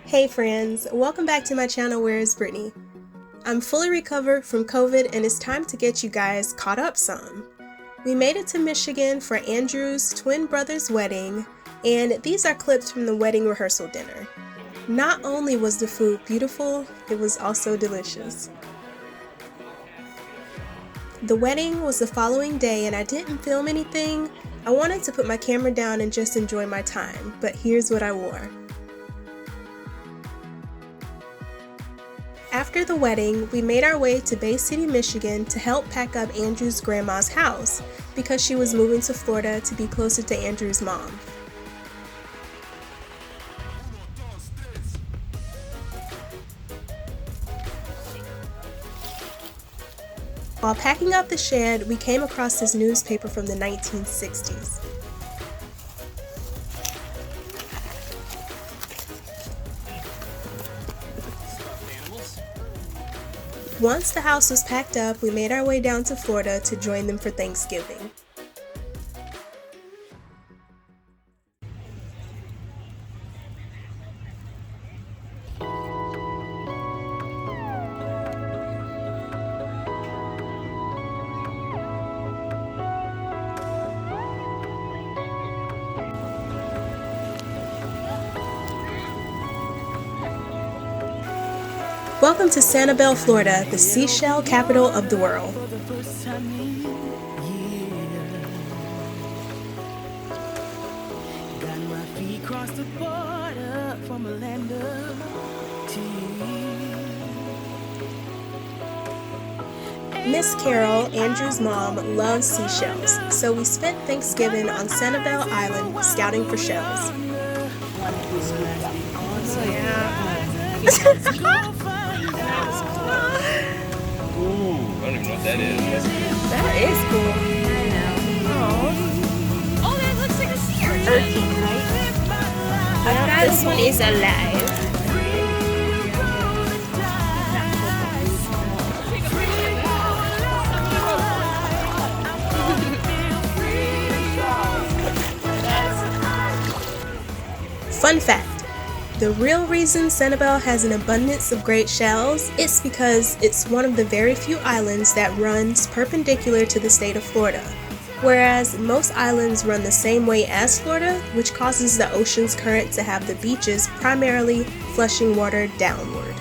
Hey friends, welcome back to my channel Where is Brittany. I'm fully recovered from COVID and it's time to get you guys caught up some. We made it to Michigan for Andrew's twin brother's wedding, and these are clips from the wedding rehearsal dinner. Not only was the food beautiful, it was also delicious. The wedding was the following day and I didn't film anything. I wanted to put my camera down and just enjoy my time, but here's what I wore. After the wedding, we made our way to Bay City, Michigan to help pack up Andrew's grandma's house because she was moving to Florida to be closer to Andrew's mom. While packing out the shed, we came across this newspaper from the 1960s. Once the house was packed up, we made our way down to Florida to join them for Thanksgiving. Welcome to Sanibel, Florida, the Seashell capital of the world. Miss Carol, Andrew's mom, loves seashells, so we spent Thanksgiving on Sanibel Island scouting for shells. Ooh, I don't even know what that is. That is cool. I know. Oh, that looks like a sea urchin, right? This one is alive. Fun fact. The real reason Sanibel has an abundance of great shells is because it's one of the very few islands that runs perpendicular to the state of Florida, whereas most islands run the same way as Florida, which causes the ocean's current to have the beaches primarily flushing water downward.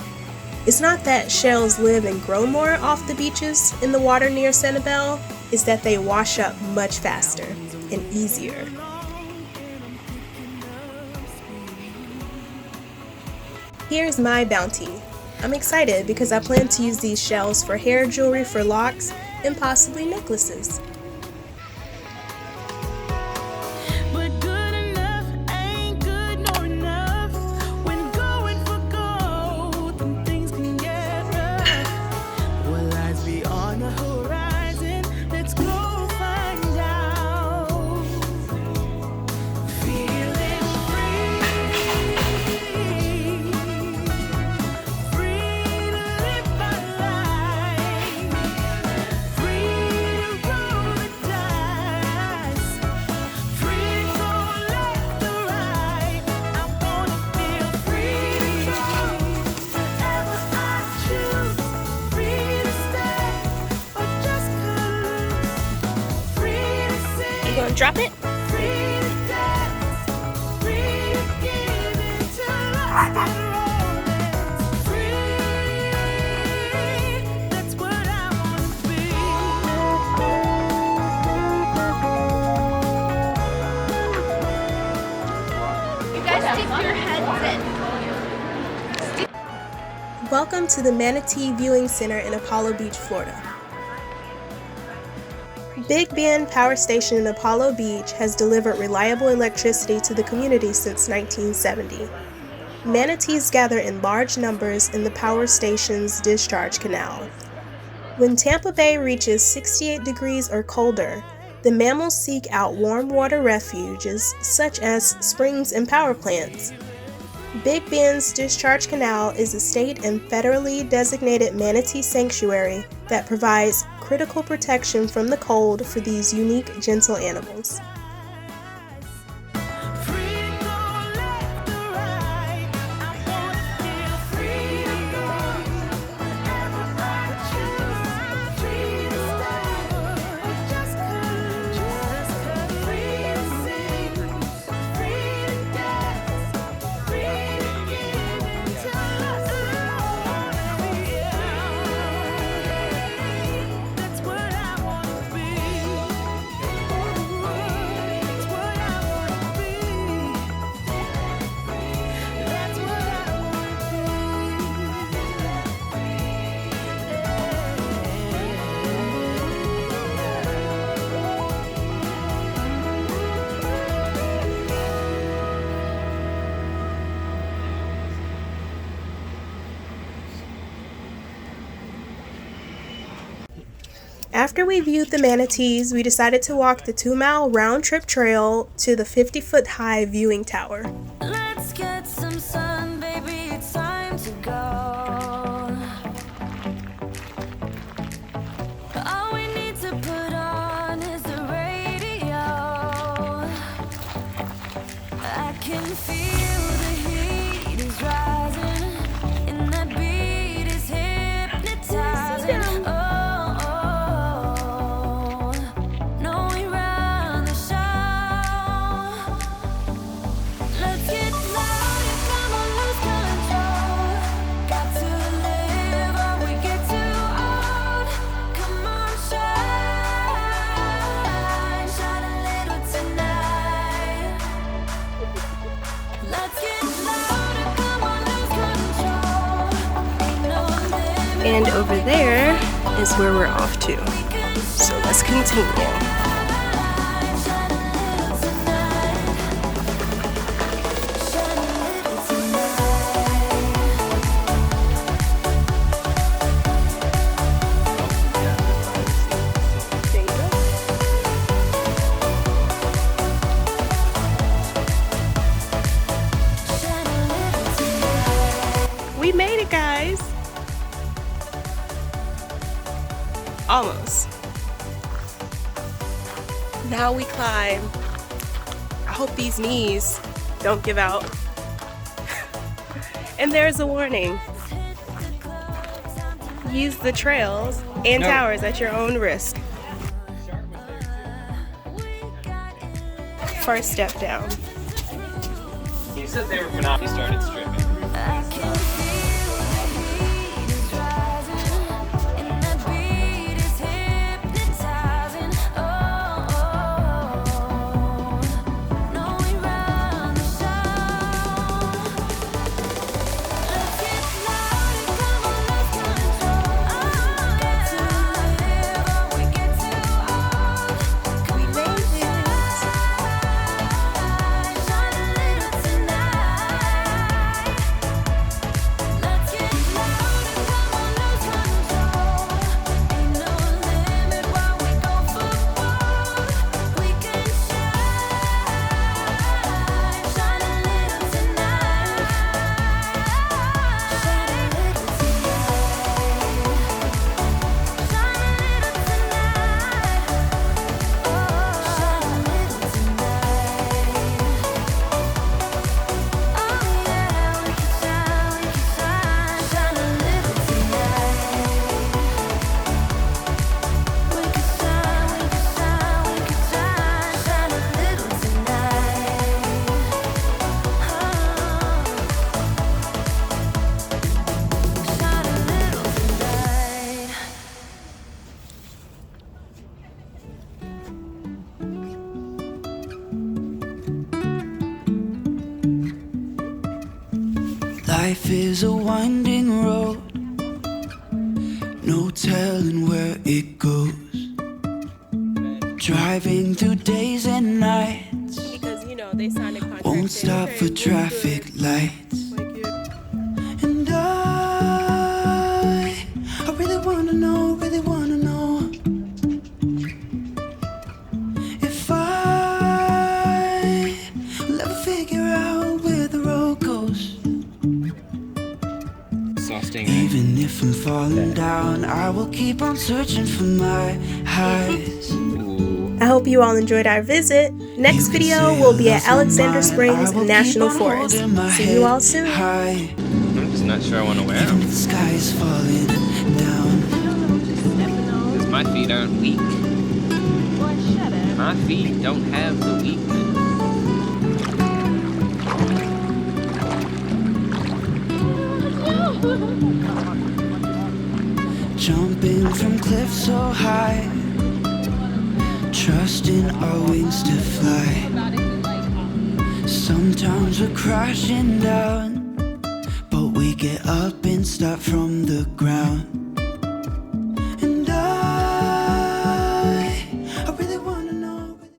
It's not that shells live and grow more off the beaches in the water near Sanibel, it's that they wash up much faster and easier. Here's my bounty. I'm excited because I plan to use these shells for hair jewelry for locks and possibly necklaces. Drop it. Welcome to the Manatee Viewing Center in Apollo Beach, Florida. Big Bend Power Station in Apollo Beach has delivered reliable electricity to the community since 1970. Manatees gather in large numbers in the power station's discharge canal. When Tampa Bay reaches 68 degrees or colder, the mammals seek out warm water refuges such as springs and power plants. Big Bend's Discharge Canal is a state and federally designated manatee sanctuary that provides critical protection from the cold for these unique, gentle animals. After we viewed the manatees, we decided to walk the 2-mile round-trip trail to the 50-foot-high viewing tower. Let's get some sun, baby, it's time to go. All we need to put on is the radio. I can feel the heat is rising, and that beat is hypnotizing. Oh, no, we run the show. Let's get loud, come on, lose control. Got to live or we get too old. Come on, shine, shine a little tonight. Let's get louder, come on, lose control. Ain't no limit. And over there is where we're off to. So let's continue. Shine a little tonight. Shine a little tonight. We made it, guys! Almost. Now we climb. I hope these knees don't give out. And there's a warning. Use the trails and No. towers at your own risk. First step down. You said they were He started stripping. I can feel the heat is rising, and that beat is hypnotizing. Oh, no, we run the show. Let's get louder, come on, lose control. Got to live or we get too old. Come on, shine, shine a little tonight. Let's get louder, come on, lose control. Ain't no limit while we go for gold. We can shine, shine a little tonight. Shine a little tonight. Shine a little tonight. Oh, shine a little tonight. Oh yeah, we can shine, shine a little tonight. We can shine, shine a little tonight. Shine a little tonight. Life is a winding road, no telling where it goes. Driving through days and nights, Because, you know, they signed a contract. won't stop for traffic lights. And I really wanna know if I will ever figure out where the road goes. Saw Stingray. Even if I'm falling down, I will keep on searching for my highs. Ooh. I hope you all enjoyed our visit. Next video will be at Alexander Springs National Forest. See you all soon. High, I'm just not sure I want to wear even them. if the sky is falling down. Because my feet aren't weak. My feet don't have the weakness. Jumping from cliffs so high, trusting our wings to fly. Sometimes we're crashing down, but we get up and start from the ground.